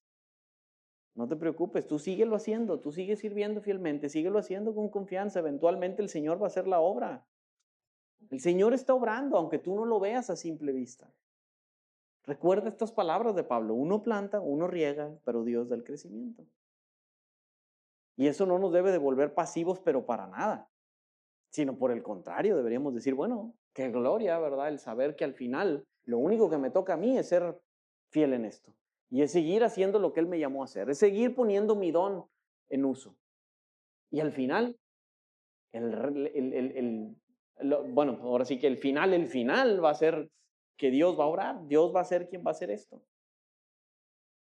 No te preocupes, tú síguelo haciendo, tú sigues sirviendo fielmente, síguelo haciendo con confianza. Eventualmente el Señor va a hacer la obra. El Señor está obrando, aunque tú no lo veas a simple vista. Recuerda estas palabras de Pablo: uno planta, uno riega, pero Dios da el crecimiento. Y eso no nos debe de volver pasivos, pero para nada. Sino por el contrario, deberíamos decir: bueno, qué gloria, ¿verdad? El saber que al final lo único que me toca a mí es ser fiel en esto. Y es seguir haciendo lo que Él me llamó a hacer, es seguir poniendo mi don en uso. Y al final, bueno, ahora sí que el final va a ser que Dios va a orar, Dios va a ser quien va a hacer esto.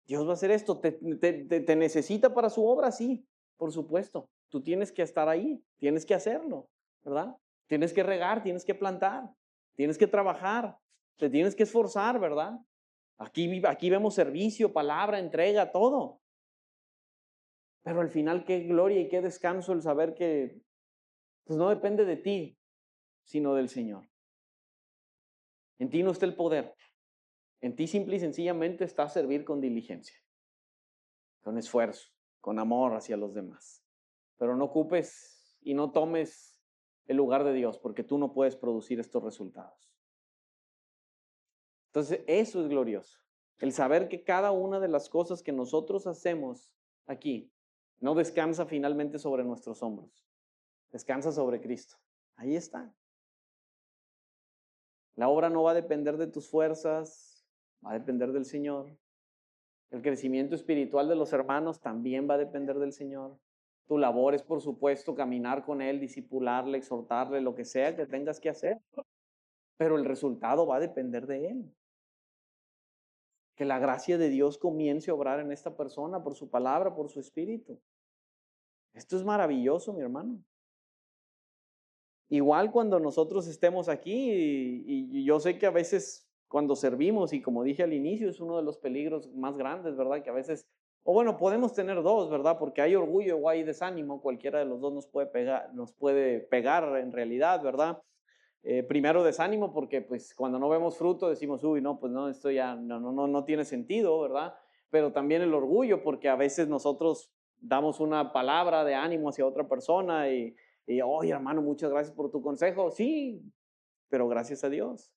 Dios va a hacer esto, te necesita para su obra, sí, por supuesto. Tú tienes que estar ahí, tienes que hacerlo, ¿verdad? Tienes que regar, tienes que plantar, tienes que trabajar, te tienes que esforzar, ¿verdad? Aquí vemos servicio, palabra, entrega, todo. Pero al final, qué gloria y qué descanso el saber que pues no depende de ti, sino del Señor. En ti no está el poder. En ti simple y sencillamente está servir con diligencia, con esfuerzo, con amor hacia los demás. Pero no ocupes y no tomes el lugar de Dios, porque tú no puedes producir estos resultados. Entonces, eso es glorioso. El saber que cada una de las cosas que nosotros hacemos aquí no descansa finalmente sobre nuestros hombros. Descansa sobre Cristo. Ahí está. La obra no va a depender de tus fuerzas, va a depender del Señor. El crecimiento espiritual de los hermanos también va a depender del Señor. Tu labor es, por supuesto, caminar con Él, discipularle, exhortarle, lo que sea que tengas que hacer. Pero el resultado va a depender de Él. Que la gracia de Dios comience a obrar en esta persona por su palabra, por su espíritu. Esto es maravilloso, mi hermano. Igual cuando nosotros estemos aquí, y yo sé que a veces cuando servimos, y como dije al inicio, es uno de los peligros más grandes, ¿verdad? Que a veces, o bueno, podemos tener dos, ¿verdad? Porque hay orgullo o hay desánimo, cualquiera de los dos nos puede pegar en realidad, ¿verdad? Primero desánimo porque pues cuando no vemos fruto decimos: uy, no, pues no, esto ya no tiene sentido, ¿verdad? Pero también el orgullo, porque a veces nosotros damos una palabra de ánimo hacia otra persona y oye, hermano, muchas gracias por tu consejo. Sí, pero gracias a Dios.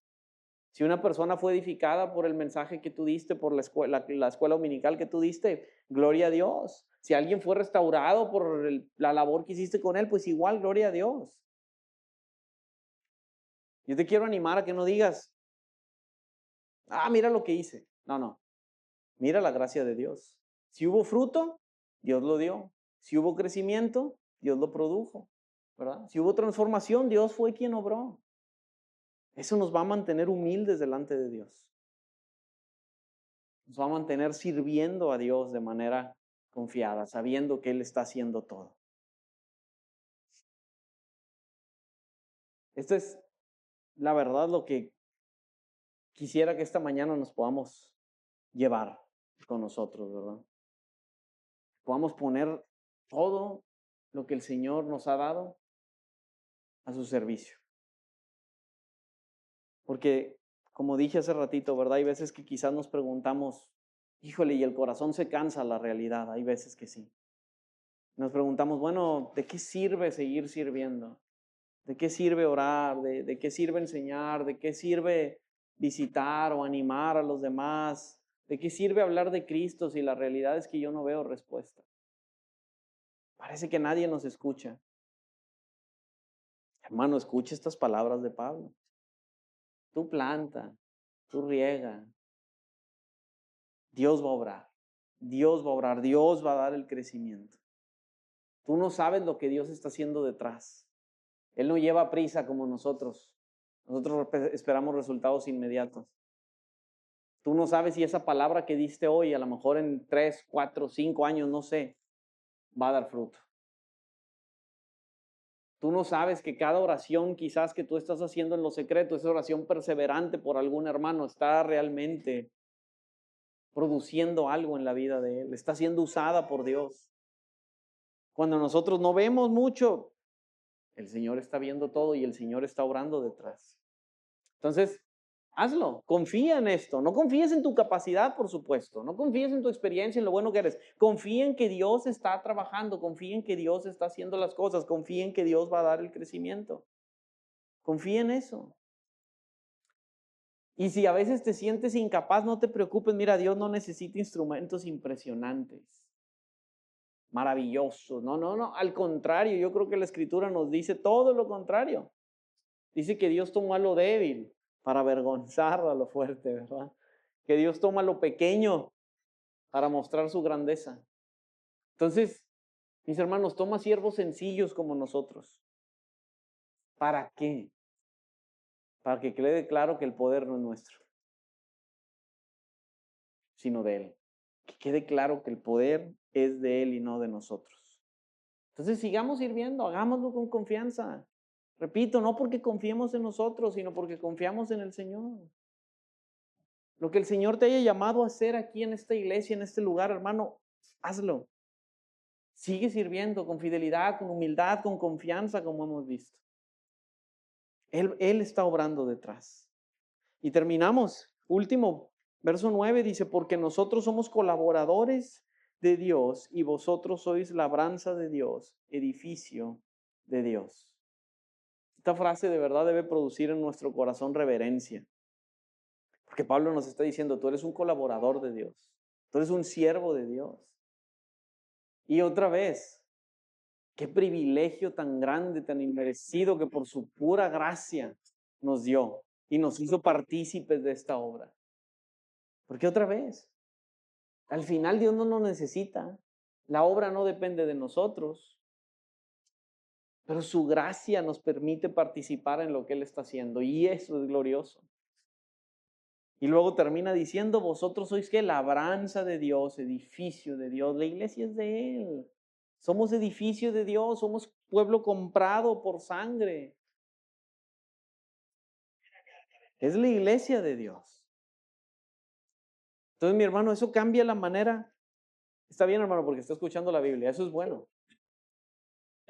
Si una persona fue edificada por el mensaje que tú diste, por la escuela dominical que tú diste, gloria a Dios. Si alguien fue restaurado por la labor que hiciste con él, pues igual, gloria a Dios. Yo te quiero animar a que no digas: Ah, mira lo que hice. No, no. Mira la gracia de Dios. Si hubo fruto, Dios lo dio. Si hubo crecimiento, Dios lo produjo, ¿verdad? Si hubo transformación, Dios fue quien obró. Eso nos va a mantener humildes delante de Dios. Nos va a mantener sirviendo a Dios de manera confiada, sabiendo que Él está haciendo todo. Esto es la verdad lo que quisiera que esta mañana nos podamos llevar con nosotros, ¿verdad? Podamos poner todo lo que el Señor nos ha dado a su servicio. Porque, como dije hace ratito, ¿verdad? Hay veces que quizás nos preguntamos, híjole, y el corazón se cansa la realidad, hay veces que sí. Nos preguntamos, bueno, ¿de qué sirve seguir sirviendo? ¿De qué sirve orar? ¿De qué sirve enseñar? ¿De qué sirve visitar o animar a los demás? ¿De qué sirve hablar de Cristo si la realidad es que yo no veo respuesta? Parece que nadie nos escucha. Hermano, escucha estas palabras de Pablo. Tú planta, tú riega. Dios va a obrar. Dios va a obrar. Dios va a dar el crecimiento. Tú no sabes lo que Dios está haciendo detrás. Él no lleva prisa como nosotros. Nosotros esperamos resultados inmediatos. Tú no sabes si esa palabra que diste hoy, a lo mejor en 3, 4, 5 años, no sé, va a dar fruto. Tú no sabes que cada oración quizás que tú estás haciendo en lo secreto, esa oración perseverante por algún hermano, está realmente produciendo algo en la vida de él, está siendo usada por Dios. Cuando nosotros no vemos mucho, el Señor está viendo todo y el Señor está obrando detrás. Entonces, hazlo, confía en esto, no confíes en tu capacidad, por supuesto, no confíes en tu experiencia, en lo bueno que eres, confía en que Dios está trabajando, confía en que Dios está haciendo las cosas, confía en que Dios va a dar el crecimiento, confía en eso. Y si a veces te sientes incapaz, no te preocupes, mira, Dios no necesita instrumentos impresionantes, maravillosos, no, al contrario, yo creo que la Escritura nos dice todo lo contrario. Dice que Dios tomó a lo débil para avergonzar a lo fuerte, ¿verdad? Que Dios toma lo pequeño para mostrar su grandeza. Entonces, mis hermanos, toma siervos sencillos como nosotros. ¿Para qué? Para que quede claro que el poder no es nuestro, sino de Él. Que quede claro que el poder es de Él y no de nosotros. Entonces, sigamos sirviendo, hagámoslo con confianza. Repito, no porque confiemos en nosotros, sino porque confiamos en el Señor. Lo que el Señor te haya llamado a hacer aquí en esta iglesia, en este lugar, hermano, hazlo. Sigue sirviendo con fidelidad, con humildad, con confianza, como hemos visto. Él está obrando detrás. Y terminamos. Último, verso 9 dice, porque nosotros somos colaboradores de Dios y vosotros sois labranza de Dios, edificio de Dios. Esta frase de verdad debe producir en nuestro corazón reverencia. Porque Pablo nos está diciendo, tú eres un colaborador de Dios. Tú eres un siervo de Dios. Y otra vez, qué privilegio tan grande, tan inmerecido que por su pura gracia nos dio y nos hizo partícipes de esta obra. Porque otra vez, al final Dios no nos necesita. La obra no depende de nosotros. Pero su gracia nos permite participar en lo que Él está haciendo. Y eso es glorioso. Y luego termina diciendo, vosotros sois que labranza de Dios, edificio de Dios. La iglesia es de Él. Somos edificio de Dios, somos pueblo comprado por sangre. Es la iglesia de Dios. Entonces, mi hermano, eso cambia la manera. Está bien, hermano, porque está escuchando la Biblia. Eso es bueno.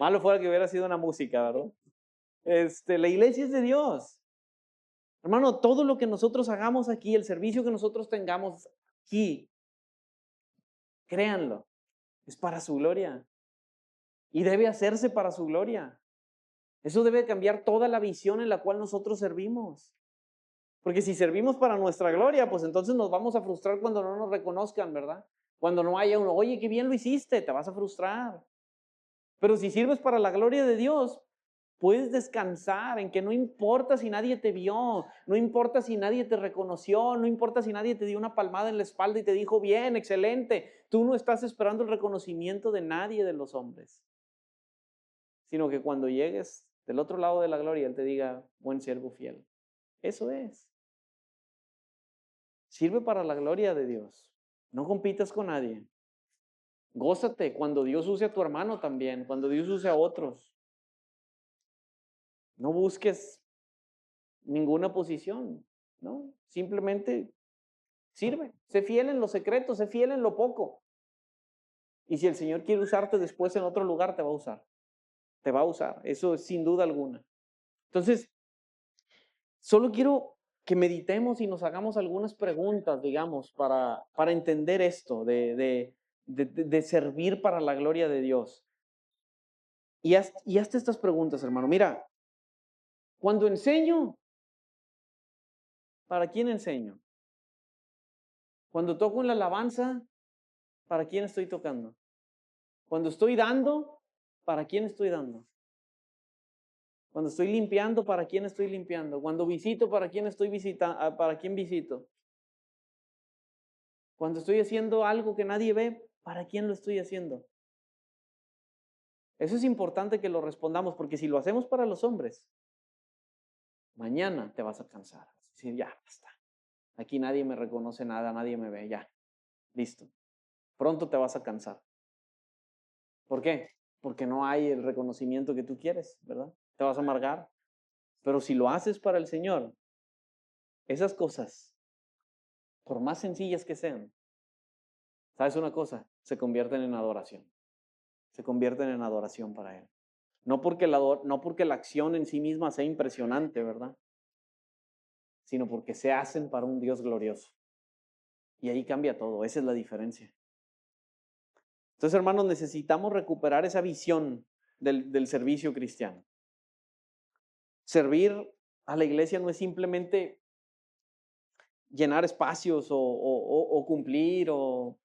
Malo fuera que hubiera sido una música, ¿verdad? La iglesia es de Dios. Hermano, todo lo que nosotros hagamos aquí, el servicio que nosotros tengamos aquí, créanlo, es para su gloria. Y debe hacerse para su gloria. Eso debe cambiar toda la visión en la cual nosotros servimos. Porque si servimos para nuestra gloria, pues entonces nos vamos a frustrar cuando no nos reconozcan, ¿verdad? Cuando no haya uno, oye, qué bien lo hiciste, te vas a frustrar. Pero si sirves para la gloria de Dios, Puedes descansar en que no importa si nadie te vio, no importa si nadie te reconoció, no importa si nadie te dio una palmada en la espalda y te dijo, bien, excelente. Tú no estás esperando el reconocimiento de nadie de los hombres, sino que cuando llegues del otro lado de la gloria, Él te diga, buen siervo fiel. Eso es. Sirve para la gloria de Dios. No compitas con nadie. Gózate cuando Dios use a tu hermano también, cuando Dios use a otros. No busques ninguna posición, ¿no? Simplemente sirve. Sé fiel en lo secreto, sé fiel en lo poco. Y si el Señor quiere usarte después en otro lugar, te va a usar. Te va a usar. Eso es sin duda alguna. Entonces, solo quiero que meditemos y nos hagamos algunas preguntas, digamos, para entender esto de servir para la gloria de Dios. Y hazte estas preguntas, hermano. Mira, cuando enseño, ¿para quién enseño? Cuando toco en la alabanza, ¿para quién estoy tocando? Cuando estoy dando, ¿para quién estoy dando? Cuando estoy limpiando, ¿para quién estoy limpiando? Cuando visito, ¿para quién estoy visitando? ¿Para quién visito? Cuando estoy haciendo algo que nadie ve, ¿para quién lo estoy haciendo? Eso es importante que lo respondamos, porque si lo hacemos para los hombres, mañana te vas a cansar. Decir, ya, basta. Aquí nadie me reconoce nada, nadie me ve, ya. Listo. Pronto te vas a cansar. ¿Por qué? Porque no hay el reconocimiento que tú quieres, ¿verdad? Te vas a amargar. Pero si lo haces para el Señor, esas cosas, por más sencillas que sean, ¿sabes una cosa? Se convierten en adoración. Se convierten en adoración para Él. No porque la acción en sí misma sea impresionante, ¿verdad? Sino porque se hacen para un Dios glorioso. Y ahí cambia todo. Esa es la diferencia. Entonces, hermanos, necesitamos recuperar esa visión del servicio cristiano. Servir a la iglesia no es simplemente llenar espacios o cumplir o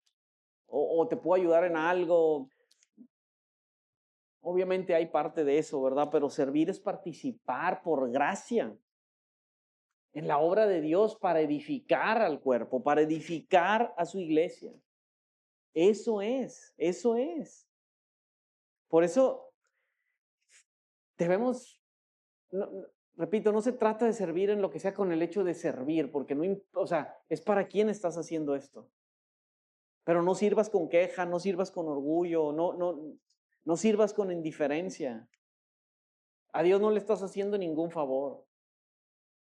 te puedo ayudar en algo. Obviamente hay parte de eso, ¿verdad? Pero servir es participar por gracia en la obra de Dios para edificar al cuerpo, para edificar a su iglesia. Eso es, eso es. Por eso debemos, repito, no se trata de servir en lo que sea con el hecho de servir, porque no, o sea, es para quién estás haciendo esto. Pero no sirvas con queja, no sirvas con orgullo, no sirvas con indiferencia. A Dios no le estás haciendo ningún favor.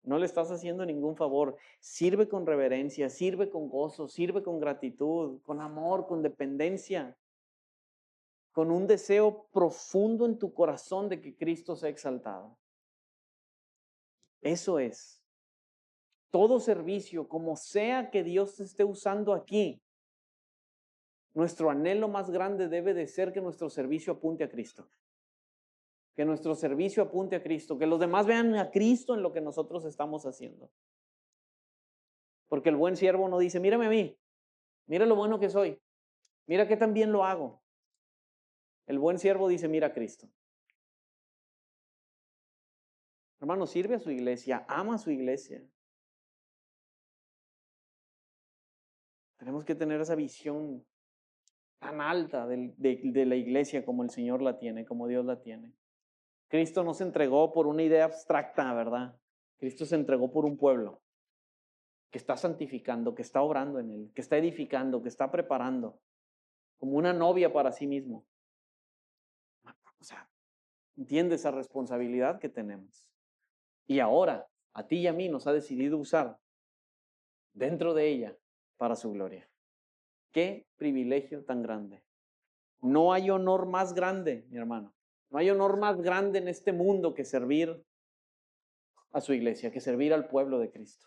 No le estás haciendo ningún favor. Sirve con reverencia, sirve con gozo, sirve con gratitud, con amor, con dependencia, con un deseo profundo en tu corazón de que Cristo sea exaltado. Eso es. Todo servicio, como sea que Dios te esté usando aquí, nuestro anhelo más grande debe de ser que nuestro servicio apunte a Cristo. Que nuestro servicio apunte a Cristo, que los demás vean a Cristo en lo que nosotros estamos haciendo. Porque el buen siervo no dice, mírame a mí, mira lo bueno que soy, mira qué tan bien lo hago. El buen siervo dice, mira a Cristo. Hermano, sirve a su iglesia, ama a su iglesia. Tenemos que tener esa visión tan alta de la iglesia como el Señor la tiene, como Dios la tiene. Cristo no se entregó por una idea abstracta, ¿verdad? Cristo se entregó por un pueblo que está santificando, que está obrando en él, que está edificando, que está preparando, como una novia para sí mismo. O sea, entiende esa responsabilidad que tenemos. Y ahora, a ti y a mí nos ha decidido usar dentro de ella para su gloria. Qué privilegio tan grande. No hay honor más grande, mi hermano. No hay honor más grande en este mundo que servir a su iglesia, que servir al pueblo de Cristo.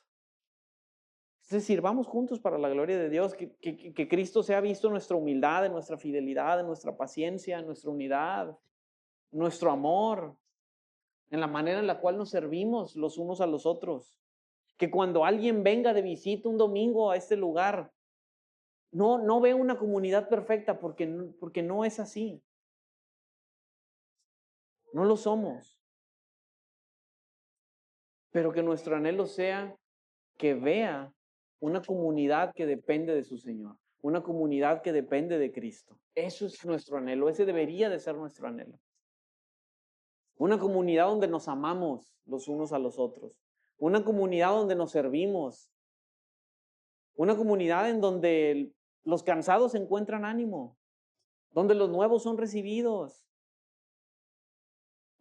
Es decir, vamos juntos para la gloria de Dios, que Cristo sea visto en nuestra humildad, en nuestra fidelidad, en nuestra paciencia, en nuestra unidad, en nuestro amor, en la manera en la cual nos servimos los unos a los otros. Que cuando alguien venga de visita un domingo a este lugar, no ve una comunidad perfecta porque no es así. No lo somos. pero que nuestro anhelo sea que vea una comunidad que depende de su Señor, una comunidad que depende de Cristo. Eso es nuestro anhelo, ese debería de ser nuestro anhelo. Una comunidad donde nos amamos los unos a los otros, una comunidad donde nos servimos, una comunidad en donde los cansados encuentran ánimo, donde los nuevos son recibidos,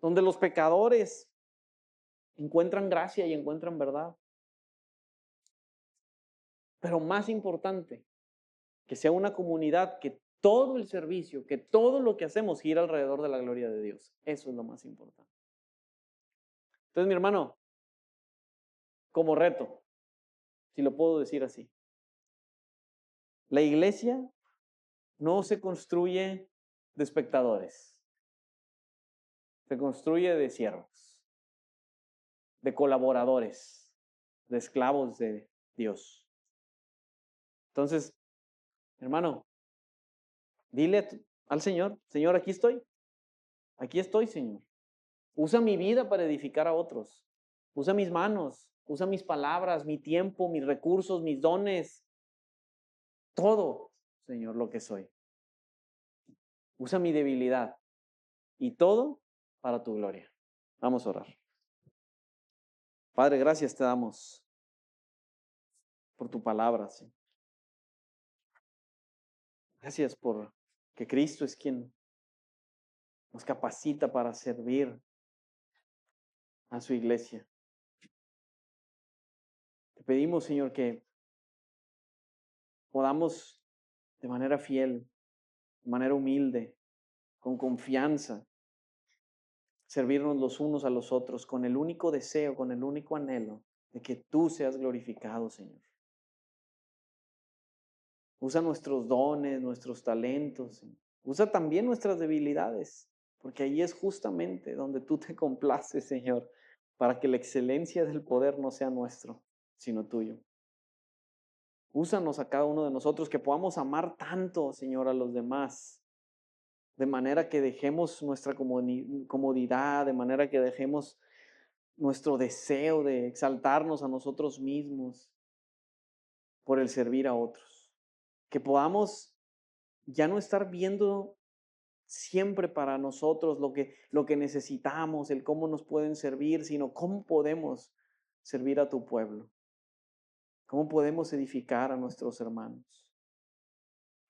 donde los pecadores encuentran gracia y encuentran verdad. Pero más importante, que sea una comunidad que todo el servicio, que todo lo que hacemos gira alrededor de la gloria de Dios. Eso es lo más importante. Entonces, mi hermano, como reto, si lo puedo decir así, la iglesia no se construye de espectadores, se construye de siervos, de colaboradores, de esclavos de Dios. Entonces, hermano, dile al Señor, Señor, aquí estoy, Señor. Usa mi vida para edificar a otros. Usa mis manos, usa mis palabras, mi tiempo, mis recursos, mis dones, todo, Señor, lo que soy. Usa mi debilidad y todo para tu gloria. Vamos a orar. Padre, gracias te damos por tu palabra, Señor. Gracias por que Cristo es quien nos capacita para servir a su iglesia. Te pedimos, Señor, que podamos de manera fiel, de manera humilde, con confianza, servirnos los unos a los otros con el único deseo, con el único anhelo de que tú seas glorificado, Señor. Usa nuestros dones, nuestros talentos, Señor. Usa también nuestras debilidades, porque ahí es justamente donde tú te complaces, Señor, para que la excelencia del poder no sea nuestro, sino tuyo. Úsanos a cada uno de nosotros, que podamos amar tanto, Señor, a los demás, de manera que dejemos nuestra comodidad, de manera que dejemos nuestro deseo de exaltarnos a nosotros mismos por el servir a otros. Que podamos ya no estar viendo siempre para nosotros lo que necesitamos, el cómo nos pueden servir, sino cómo podemos servir a tu pueblo, cómo podemos edificar a nuestros hermanos.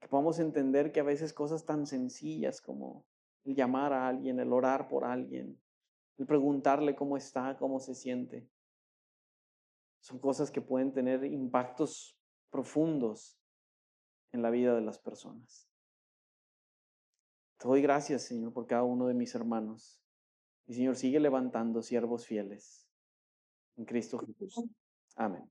Que podamos entender que a veces cosas tan sencillas como el llamar a alguien, el orar por alguien, el preguntarle cómo está, cómo se siente, son cosas que pueden tener impactos profundos en la vida de las personas. Te doy gracias, Señor, por cada uno de mis hermanos. Y Señor, sigue levantando siervos fieles en Cristo Jesús. Amén.